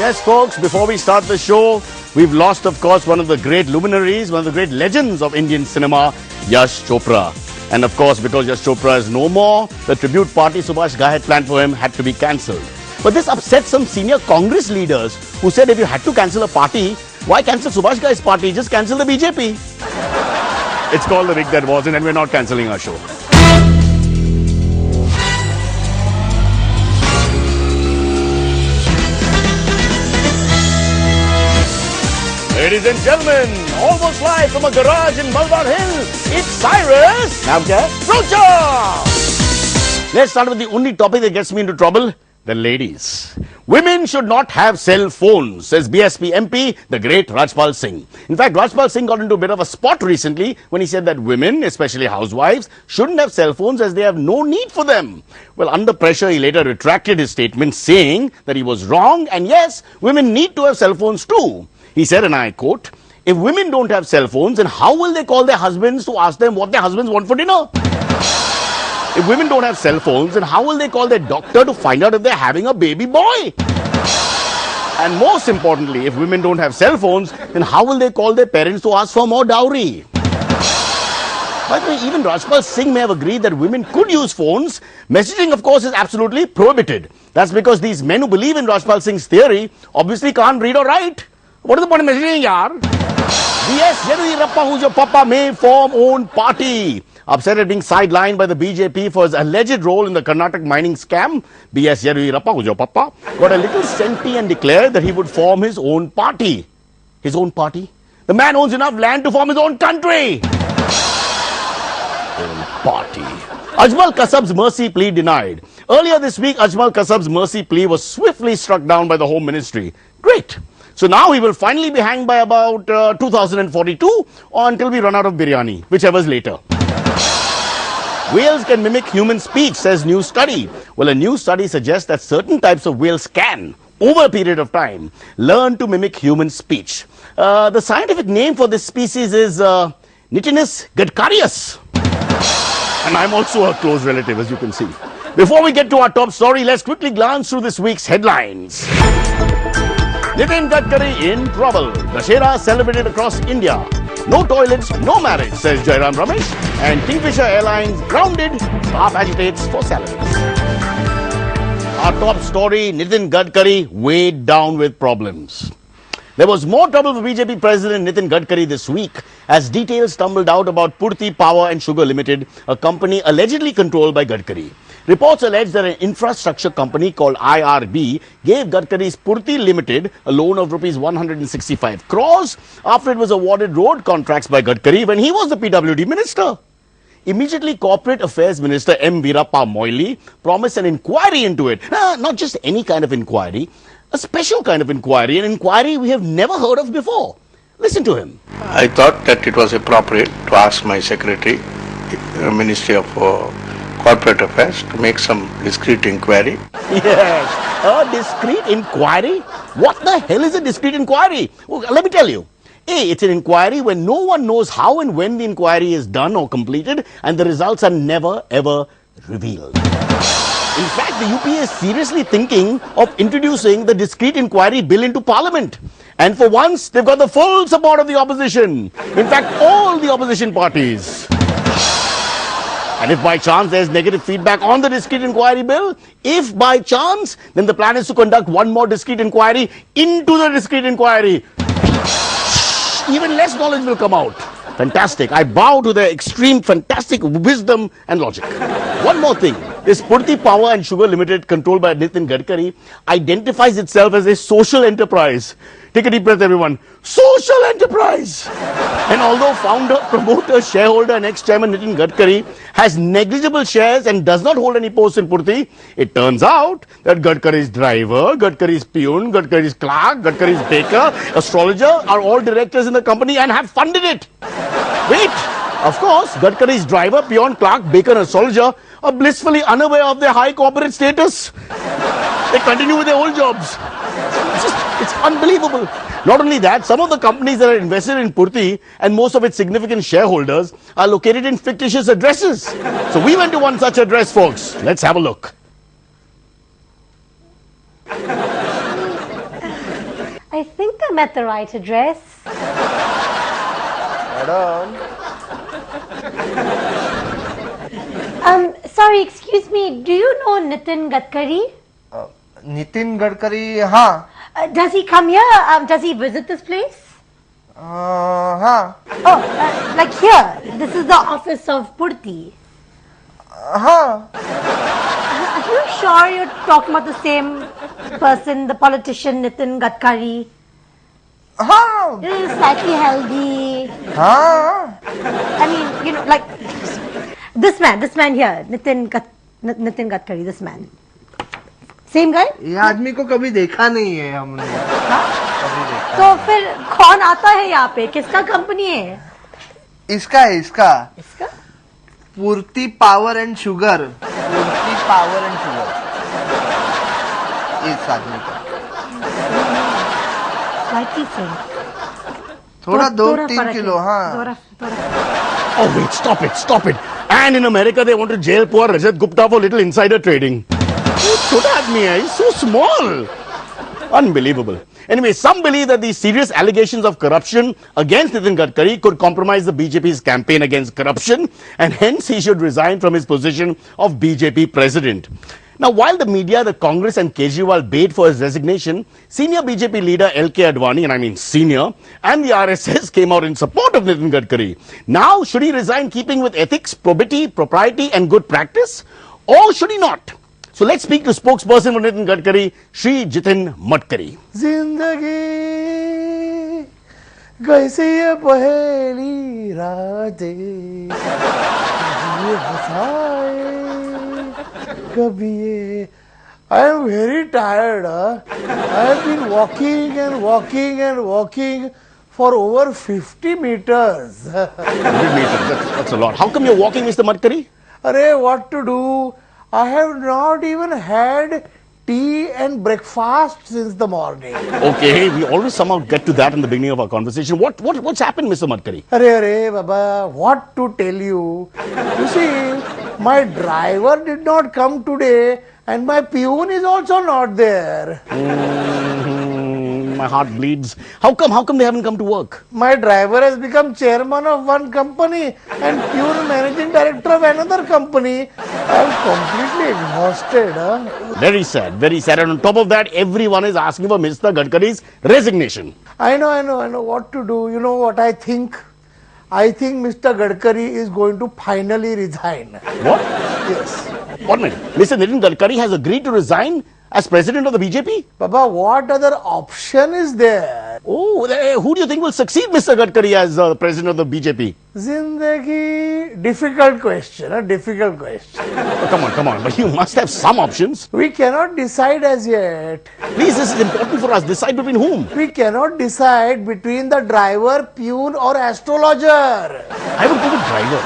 Yes, folks, before we start the show, we've lost, of course, one of the great luminaries, one of the great legends of Indian cinema, Yash Chopra. And of course, because Yash Chopra is no more, the tribute party Subhash Ghai had planned for him had to be cancelled. But this upset some senior Congress leaders who said if you had to cancel a party, why cancel Subhash Ghai's party? Just cancel the BJP. It's called The Week That Wasn't, and we're not cancelling our show. Ladies and gentlemen, almost live from a garage in Malabar Hill, it's Cyrus. Now, Rocha. Let's start with the only topic that gets me into trouble, the ladies. Women should not have cell phones, says BSP MP, the great Jaspal Singh. In fact, Jaspal Singh got into a bit of a spot recently when he said that women, especially housewives, shouldn't have cell phones as they have no need for them. Well, under pressure, he later retracted his statement, saying that he was wrong, and yes, women need to have cell phones too. He said, and I quote, if women don't have cell phones, then how will they call their husbands to ask them what their husbands want for dinner? If women don't have cell phones, then how will they call their doctor to find out if they're having a baby boy? And most importantly, if women don't have cell phones, then how will they call their parents to ask for more dowry? By the way, even Jaspal Singh may have agreed that women could use phones. Messaging, of course, is absolutely prohibited. That's because these men who believe in Jaspal Singh's theory obviously can't read or write. What is the point of messaging, yaar? B.S. Yediyurappa, who's your papa, may form own party. Upset at being sidelined by the BJP for his alleged role in the Karnataka mining scam, B.S. Yediyurappa, who's your papa, got a little senti and declared that he would form his own party. His own party? The man owns enough land to form his own country. Own party. Ajmal Kasab's mercy plea denied. Earlier this week, Ajmal Kasab's mercy plea was swiftly struck down by the Home Ministry. Great. So now he will finally be hanged by about 2042 or until we run out of biryani, whichever's later. Whales can mimic human speech, says new study. Well, a new study suggests that certain types of whales can, over a period of time, learn to mimic human speech. The scientific name for this species is Nitinus gadkarius. And I'm also a close relative, as you can see. Before we get to our top story, let's quickly glance through this week's headlines. Nitin Gadkari in trouble. Dussehra celebrated across India. No toilets, no marriage, says Jairam Ramesh. And Kingfisher Airlines grounded. Staff agitates for salaries. Our top story, Nitin Gadkari weighed down with problems. There was more trouble for BJP President Nitin Gadkari this week as details stumbled out about Purti Power and Sugar Limited, a company allegedly controlled by Gadkari. Reports allege that an infrastructure company called IRB gave Gadkari's Purti Limited a loan of rupees 165 crores after it was awarded road contracts by Gadkari when he was the PWD minister. Immediately, Corporate Affairs Minister M. Veerappa Moily promised an inquiry into it. Not just any kind of inquiry, a special kind of inquiry, an inquiry we have never heard of before. Listen to him. I thought that it was appropriate to ask my secretary, Ministry of Corporate Affairs, to make some discreet inquiry. Yes, a discreet inquiry? What the hell is a discreet inquiry? Well, let me tell you. A, it's an inquiry when no one knows how and when the inquiry is done or completed and the results are never ever revealed. In fact, the UP is seriously thinking of introducing the discreet inquiry bill into Parliament. And for once, they've got the full support of the opposition. In fact, all the opposition parties. And if by chance there's negative feedback on the discreet inquiry bill, if by chance, then the plan is to conduct one more discreet inquiry into the discreet inquiry. Even less knowledge will come out. Fantastic. I bow to their extreme, fantastic wisdom and logic. One more thing. This Purti Power and Sugar Limited, controlled by Nitin Gadkari, identifies itself as a social enterprise. Take a deep breath, everyone. Social enterprise! And although founder, promoter, shareholder and ex-chairman Nitin Gadkari has negligible shares and does not hold any posts in Purti, it turns out that Gadkari's driver, Gadkari's peon, Gadkari's clerk, Gadkari's baker, astrologer are all directors in the company and have funded it. Wait! Of course, Gadkari's driver, peon, clerk, baker and astrologer are blissfully unaware of their high corporate status. They continue with their old jobs. It's unbelievable. Not only that, some of the companies that are invested in Purti and most of its significant shareholders are located in fictitious addresses. So we went to one such address, folks. Let's have a look. I'm at the right address. Madam. Sorry, excuse me. Do you know Nitin Gadkari? Nitin Gadkari, हाँ. Does he come here? Does he visit this place? हाँ. Oh, like here. This is the office of Bhatti. हाँ. Are you sure you're talking about the same person, the politician Nitin Gadkari? हाँ. Slightly healthy. हाँ. I mean, you know, like this man here, Nitin Gadkari, this man. Same guy? ये आदमी को कभी देखा नहीं है हमने. कभी देखा. तो फिर कौन आता है यहाँ पे? किसका कंपनी है? इसका है, इसका. इसका? पूर्ति पावर एंड शुगर. पूर्ति पावर एंड शुगर. इस आदमी का. Slightly same. थोड़ा 2-3 किलो, हाँ. Oh wait, stop it. And in America they want to jail poor Rajat Gupta for little insider trading. Chota aadmi hai, he's so small. Unbelievable. Anyway, some believe that these serious allegations of corruption against Nitin Gadkari could compromise the BJP's campaign against corruption, and hence he should resign from his position of BJP president. Now, while the media, the Congress and Kejriwal bait for his resignation, senior BJP leader L.K. Advani, and I mean senior, and the RSS came out in support of Nitin Gadkari. Now, should he resign keeping with ethics, probity, propriety and good practice? Or should he not? So let's speak to spokesperson for Nitin Gadkari, Shri Jitin Matkari. जिंदगी कैसी ये पहेली रातें ये हंसाए कभी ये I am very tired. I have been walking and walking and walking for over 50 meters. 100 meters, that's a lot. How come you're walking, Mr. Matkari? Arey, what to do? I have not even had tea and breakfast since the morning. Okay, we always somehow get to that in the beginning of our conversation. What's happened, Mr. Matkari? Arey, Baba, what to tell you? You see, my driver did not come today and my peon is also not there. My heart bleeds. How come they haven't come to work? My driver has become chairman of one company and peon managing director of another company. I am completely exhausted. Very sad, very sad. And on top of that, everyone is asking for Mr. Gadkari's resignation. I know what to do. You know what I think? I think Mr. Gadkari is going to finally resign. What? Yes. What minute? Mr. Nitin Gadkari has agreed to resign as president of the BJP? Baba, what other option is there? Oh, who do you think will succeed Mr. Gadkari as president of the BJP? Zindagi, difficult question, difficult question. Oh, come on, but you must have some options. We cannot decide as yet. Please, this is important for us. Decide between whom? We cannot decide between the driver, peon or astrologer. I would go with driver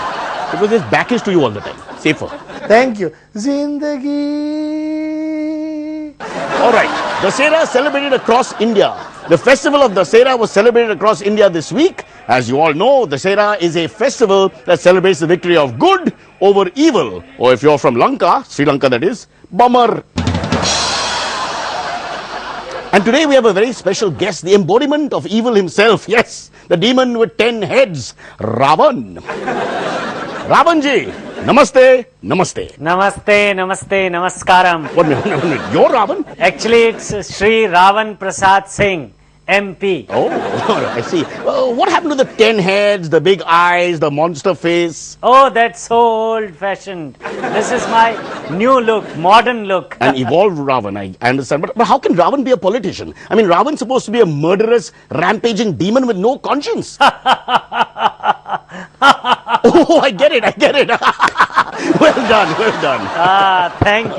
because his back is to you all the time. Safer. Thank you. Zindagi. All right. Dussehra celebrated across India. The festival of Dussehra was celebrated across India this week. As you all know, Dussehra is a festival that celebrates the victory of good over evil. Or if you're from Lanka, Sri Lanka that is, bummer. And today we have a very special guest, the embodiment of evil himself. Yes, the demon with 10 heads, Ravan. Ravanji, namaste, namaste. Namaste, namaste, namaskaram. 1 minute, 1 minute. You're Ravan? Actually, it's Sri Ravan Prasad Singh, MP. Oh, I see. What happened to the 10 heads, the big eyes, the monster face? Oh, that's so old-fashioned. This is my new look, modern look. An evolved Ravan, I understand. But how can Ravan be a politician? I mean, Ravan's supposed to be a murderous, rampaging demon with no conscience. Oh, I get it. Well done. Thank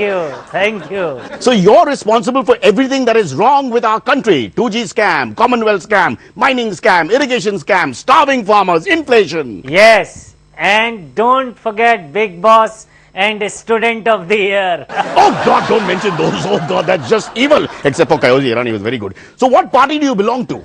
you. So you're responsible for everything that is wrong with our country. 2G scam, Commonwealth scam, mining scam, irrigation scam, starving farmers, inflation. Yes, and don't forget Big Boss and Student of the Year. Oh God, don't mention those. Oh God, that's just evil. Except for Kayoji Irani, he was very good. So what party do you belong to?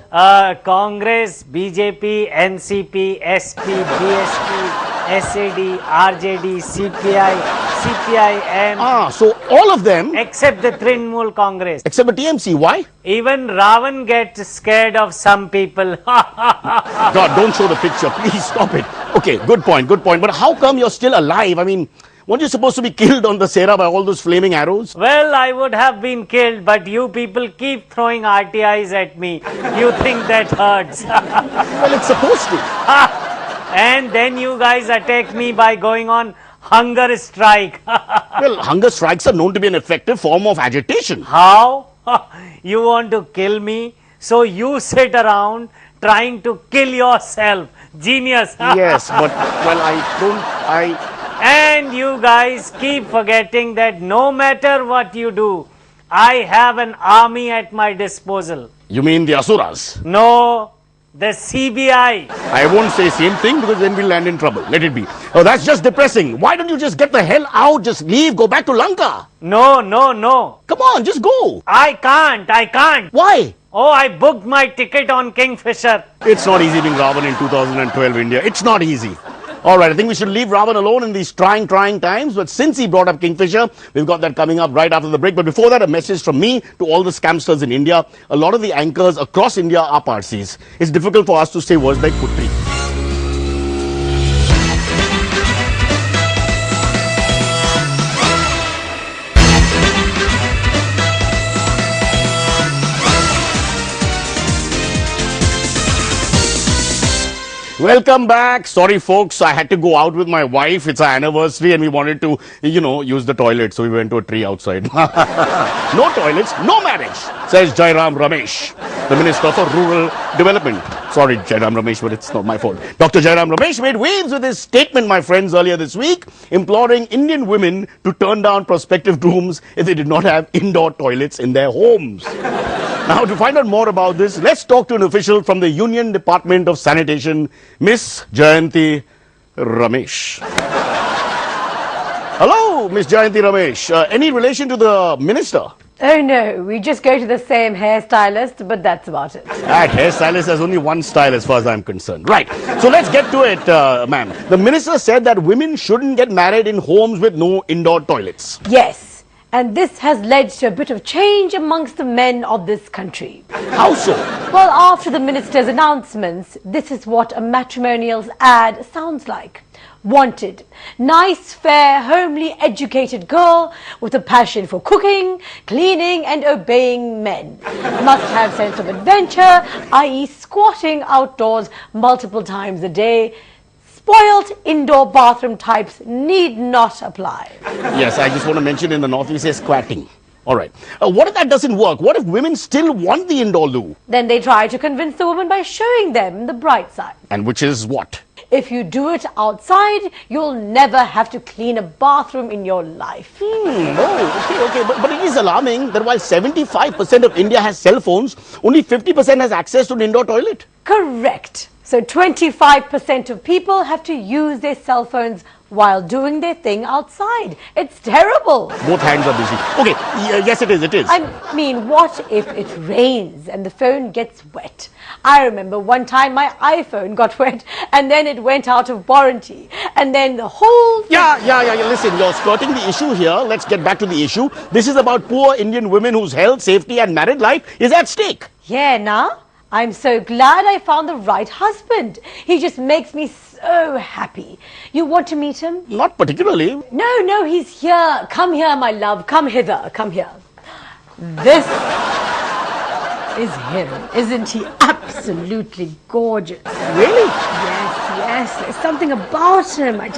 Congress, BJP, NCP, SP, BSP, SAD, RJD, CPI, CPIM, So all of them, except the Trinamool Congress. except the TMC. Why? Even Ravan gets scared of some people. God, don't show the picture. Please stop it. Okay, good point, good point. But how come you're still alive? I mean, weren't you supposed to be killed on the Sera by all those flaming arrows? Well, I would have been killed, but you people keep throwing RTIs at me. You think that hurts. Well, it's supposed to. And then you guys attack me by going on hunger strike. Well, hunger strikes are known to be an effective form of agitation. How? You want to kill me? So you sit around trying to kill yourself. Genius. Yes, but, well, And you guys keep forgetting that no matter what you do, I have an army at my disposal. You mean the Asuras? No, the CBI. I won't say same thing because then we'll land in trouble. Let it be. Oh, that's just depressing. Why don't you just get the hell out, just leave, go back to Lanka? No, no, no. Come on, just go. I can't. Why? Oh, I booked my ticket on Kingfisher. It's not easy being Ravan in 2012 India. It's not easy. All right, I think we should leave Ravan alone in these trying times. But since he brought up Kingfisher, we've got that coming up right after the break. But before that, a message from me to all the scamsters in India. A lot of the anchors across India are Parsis. It's difficult for us to say words like putri. Welcome back. Sorry, folks. I had to go out with my wife. It's our anniversary and we wanted to, use the toilet. So we went to a tree outside. No toilets, no marriage, says Jairam Ramesh, the Minister for Rural Development. Sorry, Jairam Ramesh, but it's not my fault. Dr. Jairam Ramesh made waves with his statement, my friends, earlier this week, imploring Indian women to turn down prospective grooms if they did not have indoor toilets in their homes. Now, to find out more about this, let's talk to an official from the Union Department of Sanitation, Miss Jayanti Ramesh. Hello, Miss Jayanti Ramesh. Any relation to the minister? Oh no, we just go to the same hairstylist, but that's about it. That hairstylist has only one style as far as I'm concerned. Right. So let's get to it, ma'am. The minister said that women shouldn't get married in homes with no indoor toilets. Yes. And this has led to a bit of change amongst the men of this country. How so? Well, after the minister's announcements, this is what a matrimonials ad sounds like. Wanted. Nice, fair, homely, educated girl with a passion for cooking, cleaning and obeying men. Must have sense of adventure, i.e. squatting outdoors multiple times a day. Spoiled indoor bathroom types need not apply. Yes, I just want to mention in the north we say squatting. All right. What if that doesn't work? What if women still want the indoor loo? Then they try to convince the woman by showing them the bright side. And which is what? If you do it outside, you'll never have to clean a bathroom in your life. Okay. But it is alarming that while 75% of India has cell phones, only 50% has access to an indoor toilet. Correct. So 25% of people have to use their cell phones while doing their thing outside. It's terrible. Both hands are busy. Okay, yes it is. I mean, what if it rains and the phone gets wet? I remember one time my iPhone got wet and then it went out of warranty. And then the whole thing... Yeah. Listen, you're skirting the issue here. Let's get back to the issue. This is about poor Indian women whose health, safety and married life is at stake. Yeah, nah. I'm so glad I found the right husband. He just makes me so happy. You want to meet him? Not particularly. No, he's here. Come here, my love. Come hither. Come here. This is him. Isn't he absolutely gorgeous? Really? Yes. There's something about him. I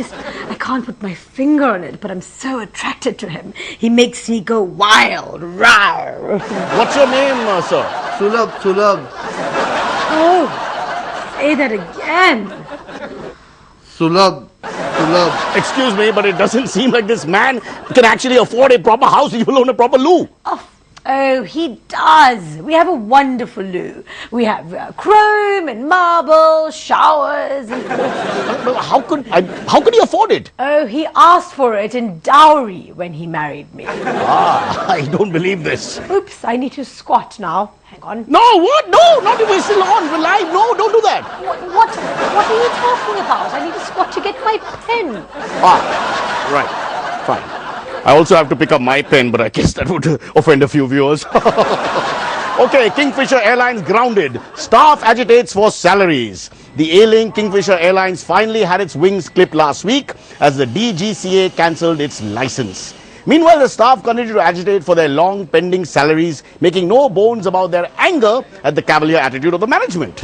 can't put my finger on it, but I'm so attracted to him. He makes me go wild. Rawr. What's your name, sir? Sulabh. Oh, say that again. Sulabh. Excuse me, but it doesn't seem like this man can actually afford a proper house, let alone a proper loo. Oh, Oh, he does. We have a wonderful loo. We have chrome and marble, showers and... How could he afford it? Oh, he asked for it in dowry when he married me. I don't believe this. Oops, I need to squat now. Hang on. No, what? No, not if we're still on. We're live. No, don't do that. What are you talking about? I need to squat to get my pen. Right. Fine. I also have to pick up my pen, but I guess that would offend a few viewers. Okay, Kingfisher Airlines grounded. Staff agitates for salaries. The ailing Kingfisher Airlines finally had its wings clipped last week as the DGCA cancelled its license. Meanwhile, the staff continue to agitate for their long pending salaries, making no bones about their anger at the cavalier attitude of the management.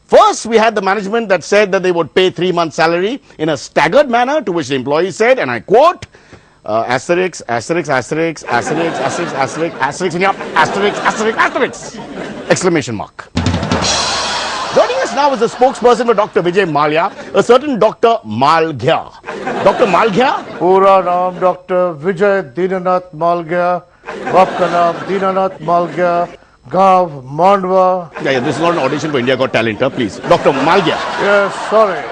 First, we had the management that said that they would pay 3 months' salary in a staggered manner, to which the employees said, and I quote, asterisk, asterisk, asterisk, asterisk, asterisk, asterisk, asterisk, asterisk, asterisk, asterisk, exclamation mark. Joining us now is the spokesperson for Dr. Vijay Mallya, a certain Dr. Malgya. Dr. Malgya? पूरा नाम doctor विजय दीननाथ मालगया, बाप का नाम दीननाथ मालगया, गांव Mandwa. Yeah, this is not an audition for India Got Talent, please. Dr. Malgya. Yes, sorry.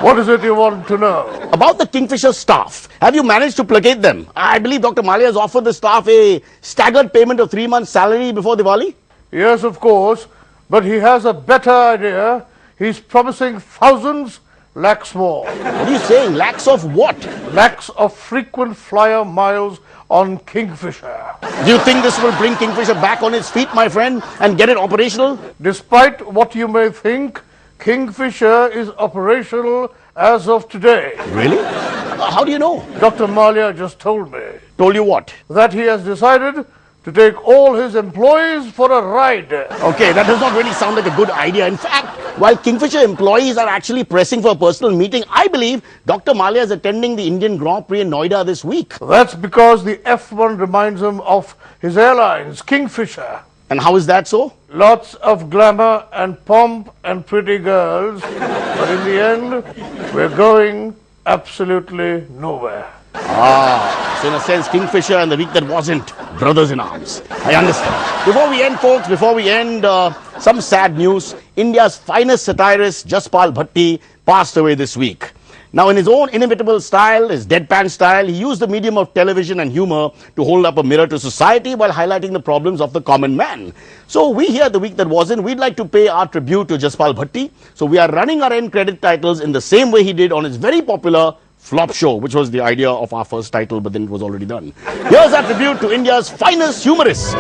What is it you want to know? About the Kingfisher staff, have you managed to placate them? I believe Dr. Mallya has offered the staff a staggered payment of 3 months' salary before Diwali. Yes, of course, but he has a better idea. He's promising thousands, lakhs more. What are you saying? Lakhs of what? Lakhs of frequent flyer miles on Kingfisher. Do you think this will bring Kingfisher back on its feet, my friend, and get it operational? Despite what you may think, Kingfisher is operational as of today. Really? How do you know? Dr. Mallya just told me Told you what? that he has decided to take all his employees for a ride. Okay, that does not really sound like a good idea. In fact, while Kingfisher employees are actually pressing for a personal meeting, I believe Dr. Mallya is attending the Indian Grand Prix in Noida this week. That's because the F1 reminds him of his airlines, Kingfisher. And how is that so? Lots of glamour and pomp and pretty girls, but in the end, we're going absolutely nowhere. So in a sense, Kingfisher and the week that wasn't, brothers in arms. I understand. Before we end, folks, some sad news. India's finest satirist, Jaspal Bhatti, passed away this week. Now, in his own inimitable style, his deadpan style, he used the medium of television and humor to hold up a mirror to society while highlighting the problems of the common man. So we here at The Week That Wasn't, we'd like to pay our tribute to Jaspal Bhatti. So we are running our end credit titles in the same way he did on his very popular Flop Show, which was the idea of our first title, but then it was already done. Here's our tribute to India's finest humorist.